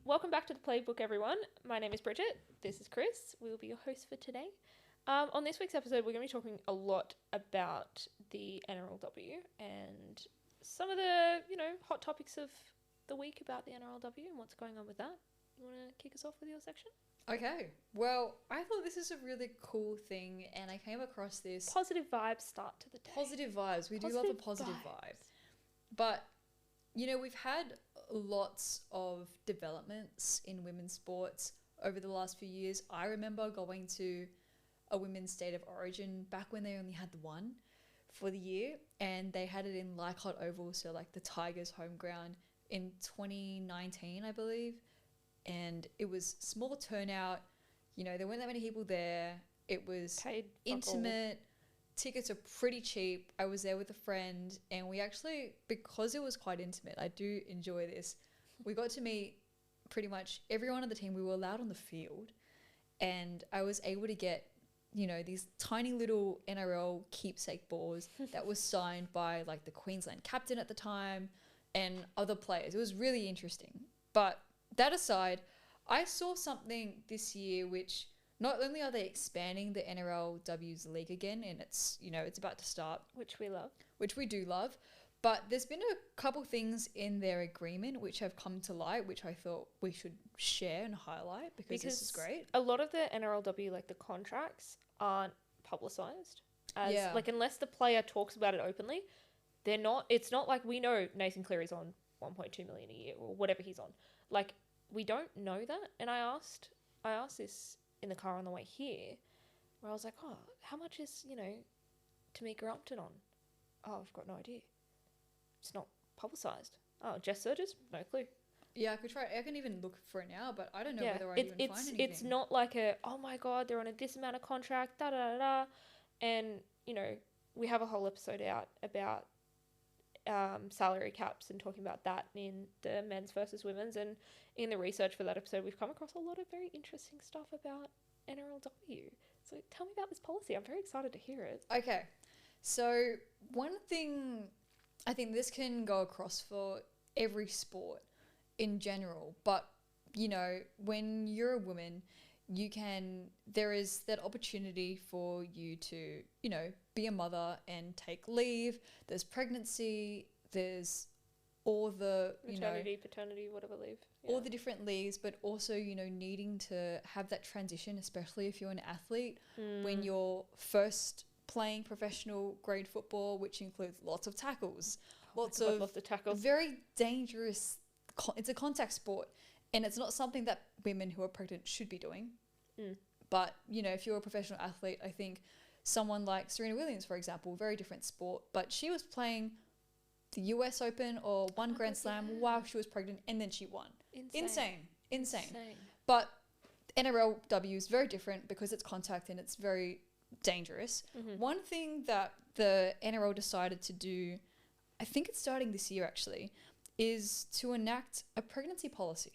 Welcome back to the Playbook, everyone. My name is Bridget. This is Chris. We will be your host for today. On this week's episode, we're going to be talking a lot about the NRLW and some of the, hot topics of the week about the NRLW and what's going on with that. You want to kick us off with your section? Okay. Well, I thought this is a really cool thing, and I came across this. Positive vibes start to the day. Positive vibes. We do love a positive vibe. But, we've had lots of developments in women's sports over the last few years. I remember going to a women's state of origin back when they only had the one for the year, and they had it in Leichhardt Oval, so like the Tigers' home ground, in 2019, I believe. And it was small turnout, there weren't that many people there. It was Paid intimate. Tickets are pretty cheap. I was there with a friend, and we actually, because it was quite intimate, I do enjoy this, we got to meet pretty much everyone on the team. We were allowed on the field, and I was able to get, these tiny little NRL keepsake balls that was signed by like the Queensland captain at the time and other players. It was really interesting. But that aside, I saw something this year which not only are they expanding the NRLW's league again, and it's, it's about to start. Which we love. Which we do love. But there's been a couple things in their agreement which have come to light, which I thought we should share and highlight because this is great. A lot of the NRLW, like the contracts, aren't publicised. Unless the player talks about it openly, they're not. It's not like we know Nathan Cleary's on 1.2 million a year or whatever he's on. Like, we don't know that. And I asked this in the car on the way here, where I was like, oh, how much is, Tamika Upton on? Oh, I've got no idea. It's not publicised. Oh, Jess Surges? No clue. Yeah, I could try. I can even look for it now, but I don't know whether I even find anything. It's not like oh my God, they're on this amount of contract, da-da-da-da. And, we have a whole episode out about salary caps and talking about that in the men's versus women's. And in the research for that episode, we've come across a lot of very interesting stuff about NRLW. So tell me about this policy. I'm very excited to hear it. Okay. So one thing, I think this can go across for every sport in general, but when you're a woman, there is that opportunity for you to, be a mother and take leave. There's pregnancy, there's all the, maternity, paternity, whatever leave. Yeah. All the different leaves, but also, needing to have that transition, especially if you're an athlete, when you're first playing professional grade football, which includes lots of tackles, lots of tackles. Very dangerous. It's a contact sport, and it's not something that women who are pregnant should be doing. But, if you're a professional athlete, I think someone like Serena Williams, for example, very different sport, but she was playing the US Open or Grand Slam while she was pregnant, and then she won. Insane. But NRLW is very different because it's contact and it's very dangerous. One thing that the NRL decided to do, I think it's starting this year actually, is to enact a pregnancy policy,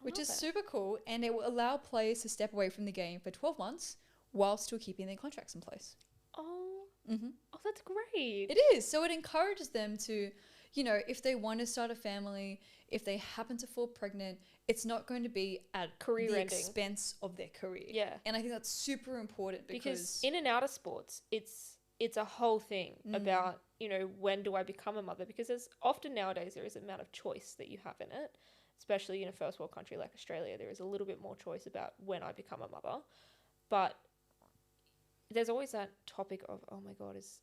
which is super cool, and it will allow players to step away from the game for 12 months while still keeping their contracts in place. Oh, that's great. It is. So it encourages them to, if they want to start a family, if they happen to fall pregnant, it's not going to be at the expense of their career. Yeah. And I think that's super important because in and out of sports, it's a whole thing about, when do I become a mother? Because there's often nowadays there is an amount of choice that you have in it, especially in a first world country like Australia. There is a little bit more choice about when I become a mother. But there's always that topic of, oh my God, is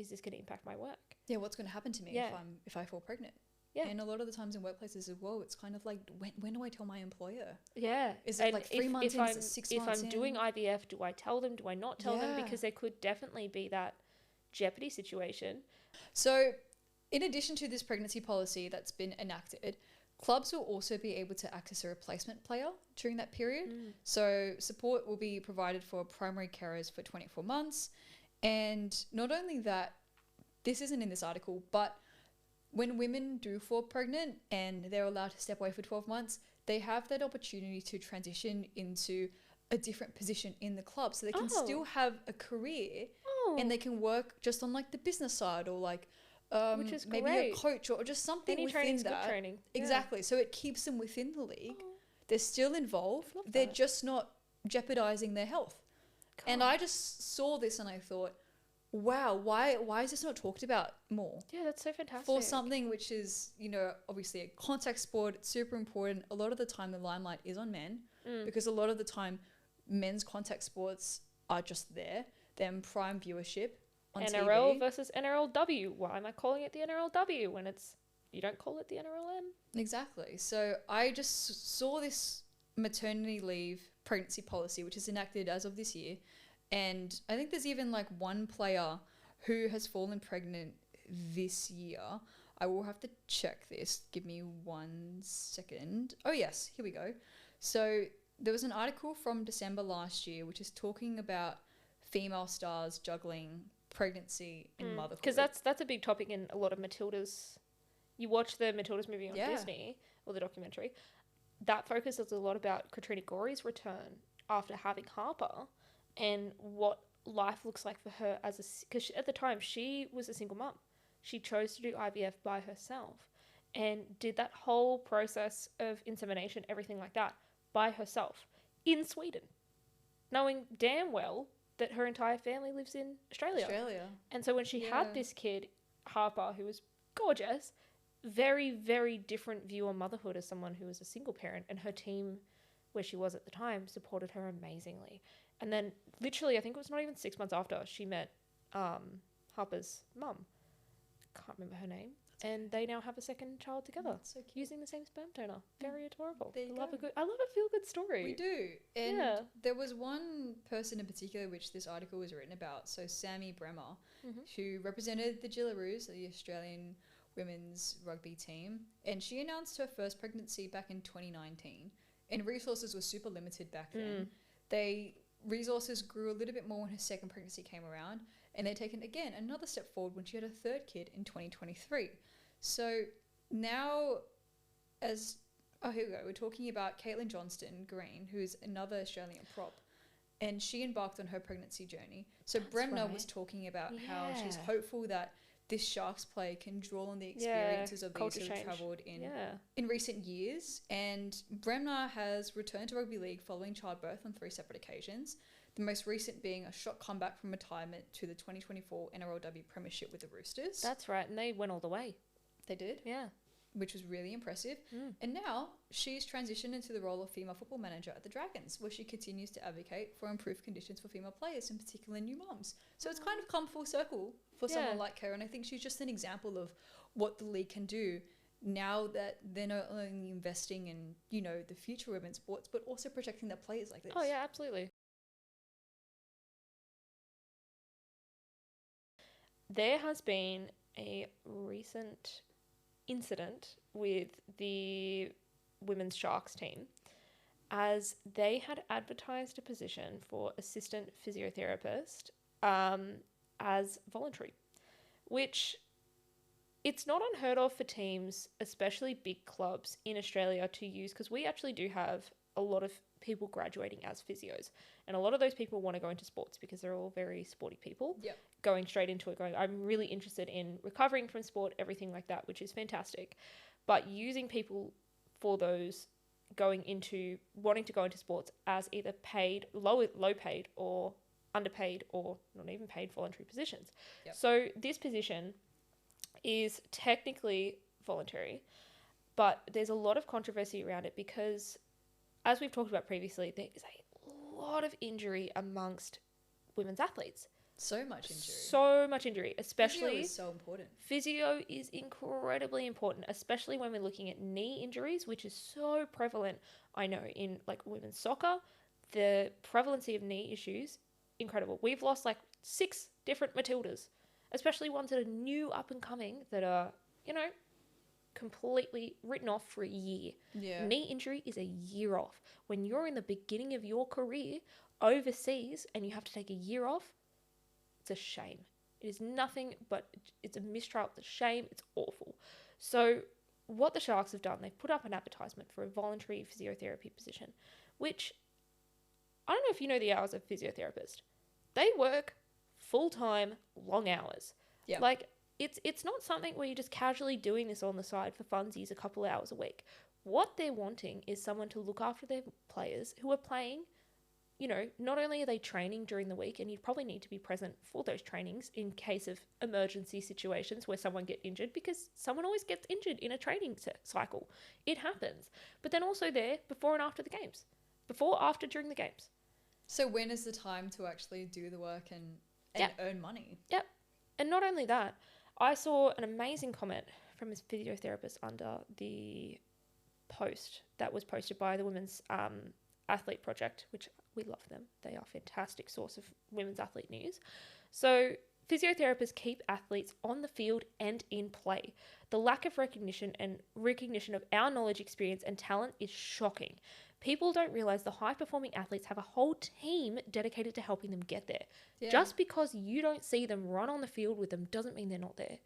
this going to impact my work? Yeah, what's going to happen to me if I fall pregnant? Yeah. And a lot of the times in workplaces as well, it's kind of like, when do I tell my employer? Yeah. Is it like 3 months in? Is it 6 months in? If I'm doing IVF, do I tell them? Do I not tell them? Because there could definitely be that jeopardy situation. So in addition to this pregnancy policy that's been enacted, clubs will also be able to access a replacement player during that period. So support will be provided for primary carers for 24 months. And not only that, this isn't in this article, but when women do fall pregnant and they're allowed to step away for 12 months, they have that opportunity to transition into a different position in the club. So they can still have a career and they can work just on like the business side or like which is maybe great. a coach or just something Any within training's that. good training. Exactly. So it keeps them within the league. Oh, They're still involved. love They're that. just not jeopardizing their health. And I just saw this and I thought, wow, why is this not talked about more? Yeah, that's so fantastic. For something which is, you know, obviously a contact sport, it's super important. A lot of the time the limelight is on men because a lot of the time men's contact sports are just there. They're in prime viewership on NRL TV. versus NRLW. Why am I calling it the NRLW when you don't call it the NRLM? Exactly. So I just saw this maternity leave pregnancy policy, which is enacted as of this year. And I think there's even like one player who has fallen pregnant this year. I will have to check this. Give me 1 second. Oh, yes. Here we go. So there was an article from December last year, which is talking about female stars juggling pregnancy and motherhood. Because that's a big topic in a lot of Matildas. You watch the Matildas movie on Disney, or the documentary, that focuses a lot about Katrina Gorey's return after having Harper and what life looks like for her because at the time she was a single mum. She chose to do IVF by herself and did that whole process of insemination, everything like that, by herself in Sweden, knowing damn well that her entire family lives in Australia. And so when she had this kid, Harper, who was gorgeous, very, very different view on motherhood as someone who was a single parent, and her team, where she was at the time, supported her amazingly. And then literally, I think it was not even 6 months after, she met Harper's mum. Can't remember her name. And they now have a second child together, so cute. using the same sperm donor. Very adorable. There you I love a feel-good story. We do. And there was one person in particular which this article was written about. So Sammy Bremer, who represented the Gillaroos, the Australian women's rugby team. And she announced her first pregnancy back in 2019. And resources were super limited back then. Resources grew a little bit more when her second pregnancy came around. And they'd taken, again, another step forward when she had a third kid in 2023. So now, here we go. We're talking about Caitlin Johnston Green, who's another Australian prop, and she embarked on her pregnancy journey. So Bremner was talking about how she's hopeful that this Sharks play can draw on the experiences of these who have travelled in recent years. And Bremner has returned to rugby league following childbirth on 3 separate occasions. The most recent being a shock comeback from retirement to the 2024 NRLW Premiership with the Roosters. That's right, and they went all the way. They did? Yeah. Which was really impressive. And now she's transitioned into the role of female football manager at the Dragons, where she continues to advocate for improved conditions for female players, in particular new mums. So it's kind of come full circle for someone like her, and I think she's just an example of what the league can do now that they're not only investing in, you know, the future women's sports, but also protecting their players like this. Oh yeah, absolutely. There has been a recent incident with the women's Sharks team, as they had advertised a position for assistant physiotherapist as voluntary, which it's not unheard of for teams, especially big clubs in Australia, to use, because we actually do have a lot of people graduating as physios, and a lot of those people want to go into sports because they're all very sporty people. Going straight into it, going, I'm really interested in recovering from sport, everything like that, which is fantastic. But using people for those wanting to go into sports as either paid, low paid, or underpaid, or not even paid voluntary positions. So this position is technically voluntary, but there's a lot of controversy around it because, as we've talked about previously, there is a lot of injury amongst women's athletes. So much injury. Especially physio is so important. Physio is incredibly important, especially when we're looking at knee injuries, which is so prevalent. I know in like women's soccer, the prevalency of knee issues, incredible. We've lost like 6 different Matildas, especially ones that are new up and coming that are, you know, completely written off for a year. Knee injury is a year off. When you're in the beginning of your career overseas and you have to take a year off, it's a shame. It is nothing but, it's a mistrial, it's a shame, it's awful. So what the Sharks have done, they've put up an advertisement for a voluntary physiotherapy position, which, I don't know if you know the hours of physiotherapist. They work full-time, long hours. Like, it's not something where you're just casually doing this on the side for funsies a couple hours a week. What they're wanting is someone to look after their players who are playing. You know, not only are they training during the week, and you'd probably need to be present for those trainings in case of emergency situations where someone gets injured, because someone always gets injured in a training cycle. It happens. But then also there before and after the games. Before, after, during the games. So when is the time to actually do the work and earn money? Yep. And not only that, I saw an amazing comment from his physiotherapist under the post that was posted by the Women's Athlete Project, which we love them. They are a fantastic source of women's athlete news. So physiotherapists keep athletes on the field and in play. The lack of recognition of our knowledge, experience, and talent is shocking. People don't realize the high-performing athletes have a whole team dedicated to helping them get there. Yeah. Just because you don't see them run on the field with them doesn't mean they're not there.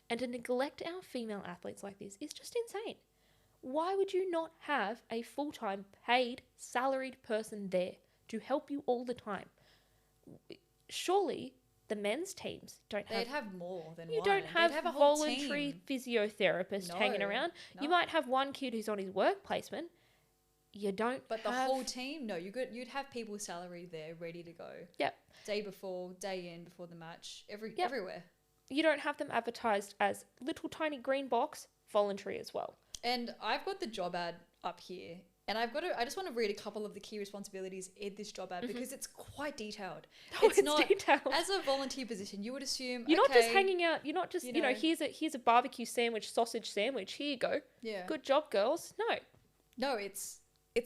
And to neglect our female athletes like this is just insane. Why would you not have a full-time, paid, salaried person there to help you all the time? Surely the men's teams don't have... They'd have more than you one. Don't have a voluntary physiotherapists hanging around. No. You might have one kid who's on his work placement. You don't But the whole team, no. You'd have people salaried there, ready to go. Yep. Day before, day in, before the match, everywhere. You don't have them advertised as little tiny green box, voluntary as well. And I've got the job ad up here, and I just want to read a couple of the key responsibilities in this job ad because it's quite detailed. Oh, it's not detailed. As a volunteer position, you would assume you're not just hanging out. You're not just here's a barbecue sandwich, sausage sandwich. Here you go. Yeah. Good job, girls. No, it's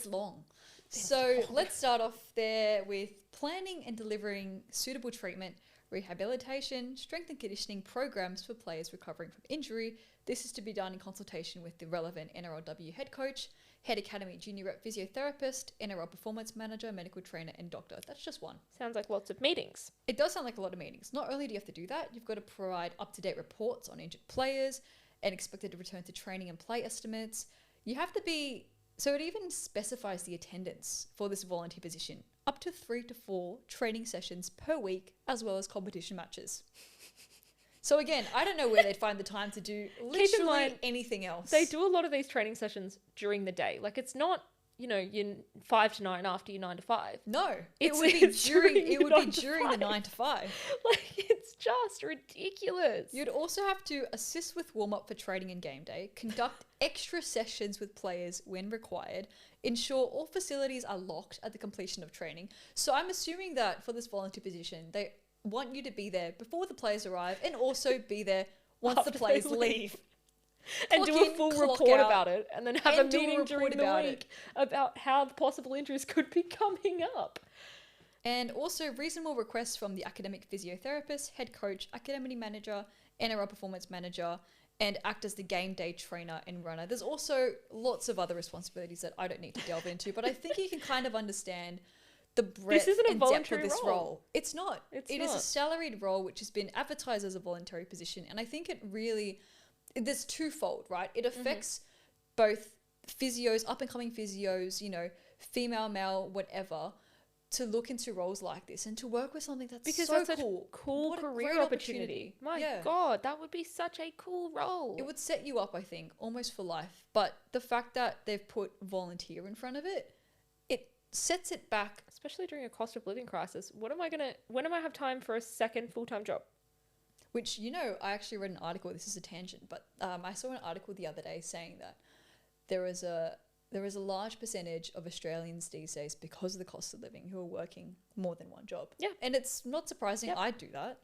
long. So let's start off there with planning and delivering suitable treatment, rehabilitation, strength and conditioning programs for players recovering from injury. This is to be done in consultation with the relevant NRLW head coach, head academy junior rep physiotherapist, NRL performance manager, medical trainer, and doctor. That's just one. Sounds like lots of meetings. It does sound like a lot of meetings. Not only do you have to do that, you've got to provide up-to-date reports on injured players and expected to return to training and play estimates. You have to be... So it even specifies the attendance for this volunteer position. Up to 3 to 4 training sessions per week, as well as competition matches. So again, I don't know where they'd find the time to do literally anything else. They do a lot of these training sessions during the day. Like, it's not, your 5 to 9 after your 9 to 5. No, it would be during the 9 to 5. Like, it's just ridiculous. You'd also have to assist with warm-up for training and game day, conduct extra sessions with players when required, ensure all facilities are locked at the completion of training. So I'm assuming that for this volunteer position, they want you to be there before the players arrive and also be there once the players leave. And do a full report about it, and then have a meeting during the week about how the possible injuries could be coming up. And also reasonable requests from the academic physiotherapist, head coach, academy manager, NRL performance manager, and act as the game day trainer and runner. There's also lots of other responsibilities that I don't need to delve into, but I think you can kind of understand the breadth and depth of this role. It's not. It is a salaried role which has been advertised as a voluntary position, and I think it really... There's twofold, right? It affects both physios, up-and-coming physios, female, male, whatever, to look into roles like this and to work with something that's because so that's cool. Cool career opportunity. My God, that would be such a cool role. It would set you up, I think, almost for life. But the fact that they've put volunteer in front of it, it sets it back. Especially during a cost of living crisis. When am I have time for a second full-time job? Which, I actually read an article, this is a tangent, but I saw an article the other day saying that there is a large percentage of Australians these days, because of the cost of living, who are working more than one job. Yeah. And it's not surprising I'd do that.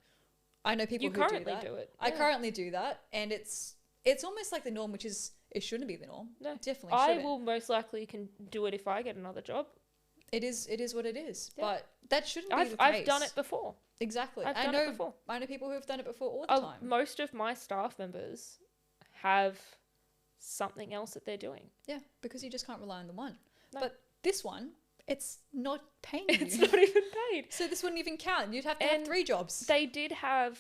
I know people who do that. Do it. I currently do that, and it's almost like the norm, which is, it shouldn't be the norm. No. Definitely shouldn't. I will most likely can do it if I get another job. It is what it is. Yeah. But that shouldn't be the case. I've done it before. Exactly. I've done it before. I know people who have done it before all the time. Most of my staff members have something else that they're doing. Yeah, because you just can't rely on the one. No. But this one, it's not paying you. It's not even paid. So this wouldn't even count. You'd have to have 3 jobs. They did have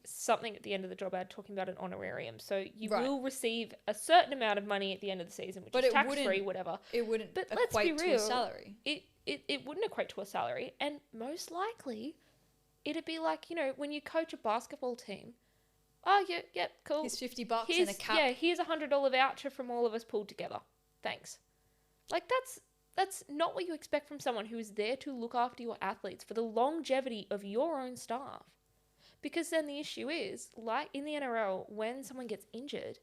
something at the end of the job ad talking about an honorarium. So you will receive a certain amount of money at the end of the season, which is tax-free, whatever. It wouldn't but let's be real, to a salary. It wouldn't equate to a salary. And most likely, it'd be like, when you coach a basketball team, oh, yeah, cool. Here's $50 and a cap. Yeah, here's $100 voucher from all of us pulled together. Thanks. Like, that's not what you expect from someone who is there to look after your athletes for the longevity of your own staff. Because then the issue is, like in the NRL, when someone gets injured,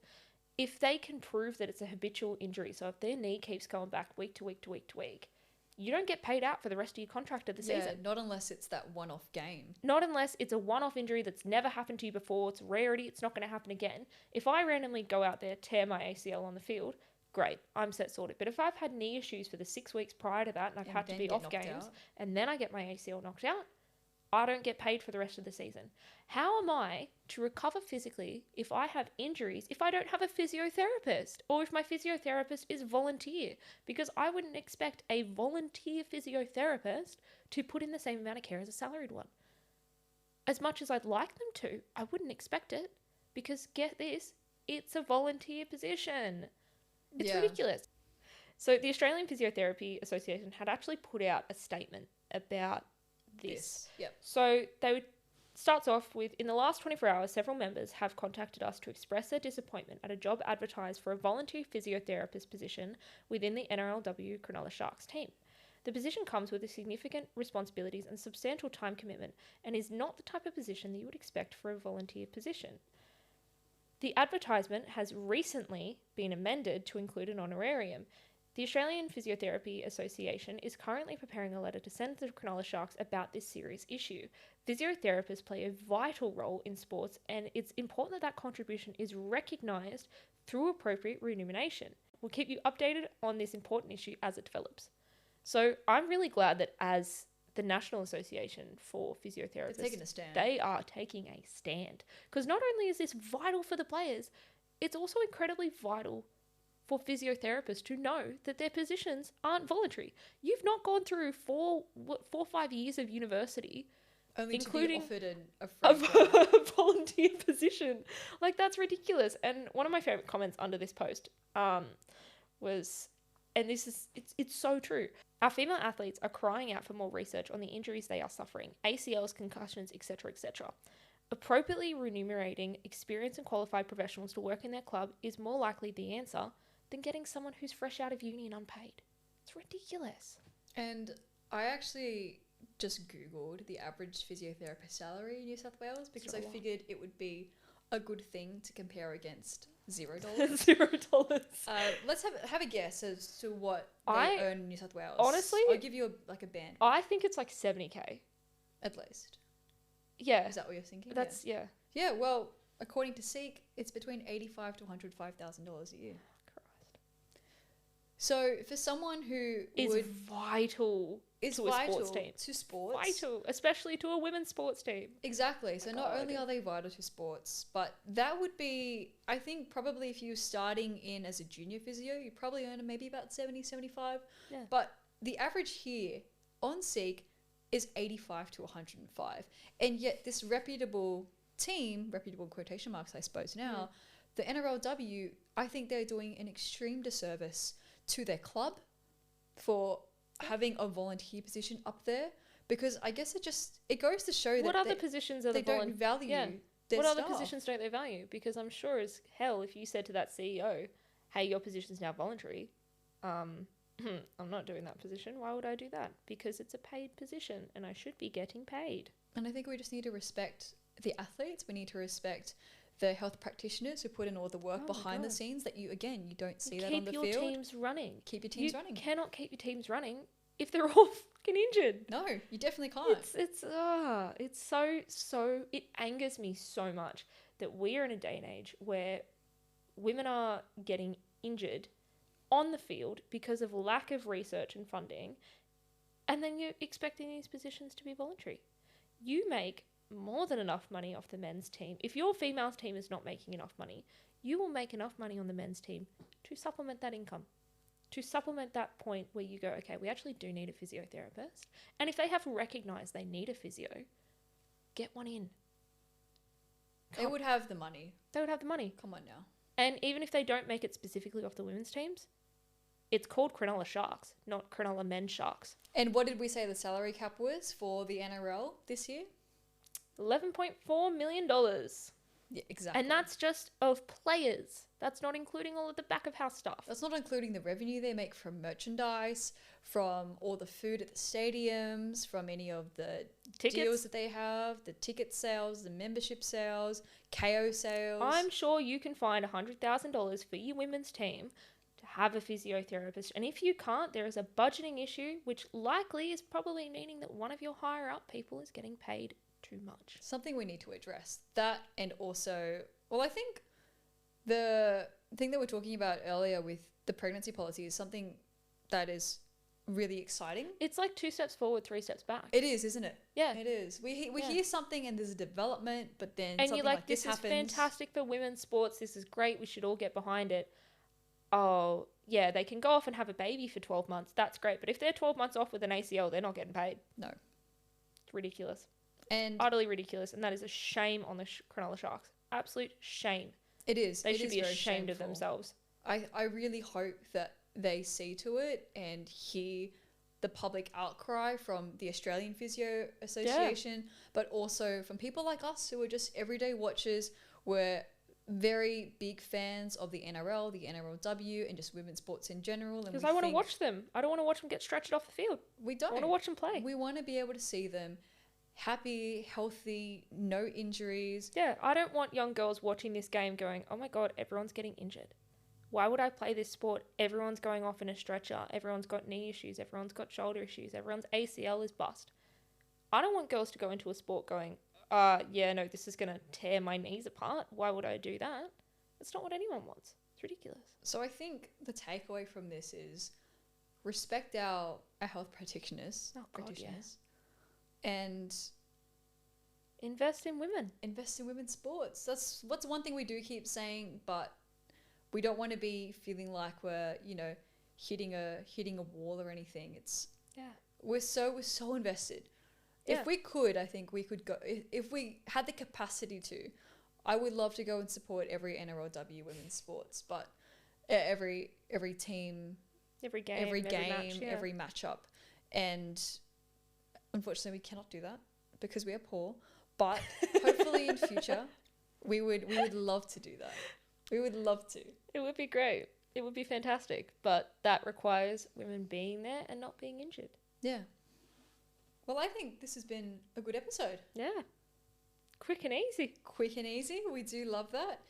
if they can prove that it's a habitual injury, so if their knee keeps going back week to week to week to week, you don't get paid out for the rest of your contract of the season. Not unless it's that one-off game. Not unless it's a one-off injury that's never happened to you before. It's a rarity. It's not going to happen again. If I randomly go out there, tear my ACL on the field, great, I'm set sorted. But if I've had knee issues for the 6 weeks prior to that and I've had to be off games and then I get my ACL knocked out, I don't get paid for the rest of the season. How am I to recover physically if I have injuries, if I don't have a physiotherapist, or if my physiotherapist is volunteer? Because I wouldn't expect a volunteer physiotherapist to put in the same amount of care as a salaried one. As much as I'd like them to, I wouldn't expect it, because get this, it's a volunteer position. It's ridiculous. So the Australian Physiotherapy Association had actually put out a statement about this. Yep. So starts off with, in the last 24 hours, several members have contacted us to express their disappointment at a job advertised for a volunteer physiotherapist position within the NRLW Cronulla Sharks team. The position comes with significant responsibilities and substantial time commitment and is not the type of position that you would expect for a volunteer position. The advertisement has recently been amended to include an honorarium. The Australian Physiotherapy Association is currently preparing a letter to send to the Cronulla Sharks about this serious issue. Physiotherapists play a vital role in sports, and it's important that contribution is recognised through appropriate remuneration. We'll keep you updated on this important issue as it develops. So I'm really glad that as the National Association for Physiotherapists, they are taking a stand. Because not only is this vital for the players, it's also incredibly vital for physiotherapists to know that their positions aren't voluntary. You've not gone through 4 or 5 years of university, only including to be offered a volunteer position. Like, that's ridiculous. And one of my favorite comments under this post was, and this is, it's so true. Our female athletes are crying out for more research on the injuries they are suffering, ACLs, concussions, etc., etc. Appropriately remunerating experienced and qualified professionals to work in their club is more likely the answer than getting someone who's fresh out of uni and unpaid. It's ridiculous. And I actually just Googled the average physiotherapist salary in New South Wales because I figured it would be a good thing to compare against $0. $0. Let's have a guess as to what they earn in New South Wales. Honestly, I'll give you a band. I think it's like $70,000. At least. Yeah. Is that what you're thinking? That's, yeah. Yeah, well, according to Seek, it's between $85,000 to $105,000 a year. So for someone who is vital to a sports team. To sports. Vital, especially to a women's sports team. Exactly. So not only are they vital to sports, but that would be, I think probably if you're starting in as a junior physio, you probably earn maybe about 70, 75. Yeah. But the average here on Seek is 85 to 105. And yet this reputable team, reputable quotation marks I suppose now, the NRLW, I think they're doing an extreme disservice to their club for having a volunteer position up there, because I guess it goes to show that what other positions are they don't value their what staff. Other positions don't they value? Because I'm sure as hell if you said to that CEO, hey, your position's now voluntary, I'm not doing that position. Why would I do that? Because it's a paid position and I should be getting paid. And I think we just need to respect the athletes. We need to respect the health practitioners who put in all the work behind the scenes that you don't see that on the field. Keep your teams running. Keep your teams running. You cannot keep your teams running if they're all fucking injured. No, you definitely can't. It's so it angers me so much that we are in a day and age where women are getting injured on the field because of lack of research and funding, and then you're expecting these positions to be voluntary. You make more than enough money off the men's team. If your females team is not making enough money, you will make enough money on the men's team to supplement that income, to supplement that point where you go, okay, we actually do need a physiotherapist. And if they have recognized they need a physio, get one in. They would have the money. They would have the money. Come on now. And even if they don't make it specifically off the women's teams, it's called Cronulla Sharks, not Cronulla Men's Sharks. And what did we say the salary cap was for the NRL this year? $11.4 million. Yeah, exactly. And that's just of players. That's not including all of the back of house stuff. That's not including the revenue they make from merchandise, from all the food at the stadiums, from any of the deals that they have, the ticket sales, the membership sales, KO sales. I'm sure you can find $100,000 for your women's team to have a physiotherapist. And if you can't, there is a budgeting issue, which likely is probably meaning that one of your higher up people is getting paid too much. Something we need to address. That, and also, well, I think the thing that we're talking about earlier with the pregnancy policy is something that is really exciting. It's like 2 steps forward, 3 steps back. It is, isn't it? Yeah. It is. We hear something and there's a development, but then and something you're like this happens. This is fantastic for women's sports. This is great. We should all get behind it. Oh, yeah, they can go off and have a baby for 12 months. That's great. But if they're 12 months off with an ACL, they're not getting paid. No. It's ridiculous. And utterly ridiculous. And that is a shame on the Cronulla Sharks. Absolute shame. It is. They should be ashamed of themselves. I really hope that they see to it and hear the public outcry from the Australian Physio Association, but also from people like us who are just everyday watchers. We're very big fans of the NRL, the NRLW, and just women's sports in general. Because I want to watch them. I don't want to watch them get stretched off the field. We don't. I want to watch them play. We want to be able to see them happy, healthy, no injuries. Yeah, I don't want young girls watching this game going, oh my God, everyone's getting injured. Why would I play this sport? Everyone's going off in a stretcher. Everyone's got knee issues. Everyone's got shoulder issues. Everyone's ACL is bust. I don't want girls to go into a sport going, yeah, no, this is going to tear my knees apart. Why would I do that? That's not what anyone wants. It's ridiculous. So I think the takeaway from this is respect our health practitioners. Oh, God, yeah. And invest in women. Invest in women's sports. That's one thing we do keep saying, but we don't want to be feeling like we're, hitting a wall or anything. We're so invested. Yeah. If we could, I think we could go. If we had the capacity to, I would love to go and support every NRLW women's sports, but every team, every game, every matchup, and unfortunately, we cannot do that because we are poor. But hopefully, in future, we would love to do that. We would love to. It would be great. It would be fantastic. But that requires women being there and not being injured. Yeah. Well, I think this has been a good episode. Yeah. Quick and easy. Quick and easy. We do love that.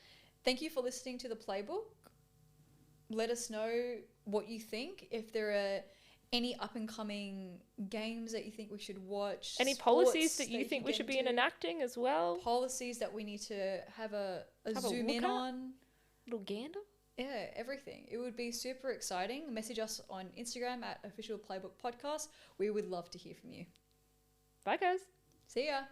Thank you for listening to the Playbook. Let us know what you think. If there are any up-and-coming games that you think we should watch. Any policies that you think we should be enacting as well. Policies that we need to have a zoom in on. Little gander. Yeah, everything. It would be super exciting. Message us on Instagram at Official Playbook Podcast. We would love to hear from you. Bye, guys. See ya.